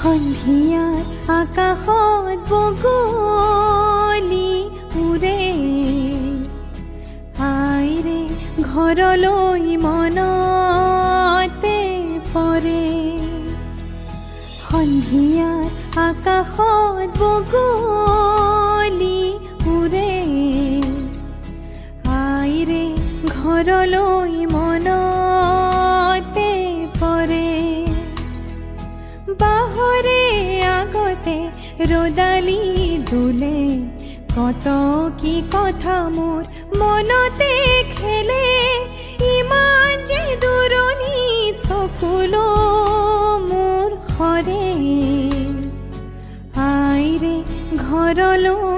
সন্ধিয়াৰ আকাশত বগলী উৰে আইৰে ঘৰলৈ মনতে পৰে সন্ধিয়াৰ আকাশত বগলী উৰে আইৰে ঘৰলৈ মনতে পৰে বাহৰে আগতে ৰদালি দোলে কত কি কথা মোৰ মনতে খেলে ইমান যে দূৰণিত চকুলো মোৰ সৰে আইৰে ঘৰলৈ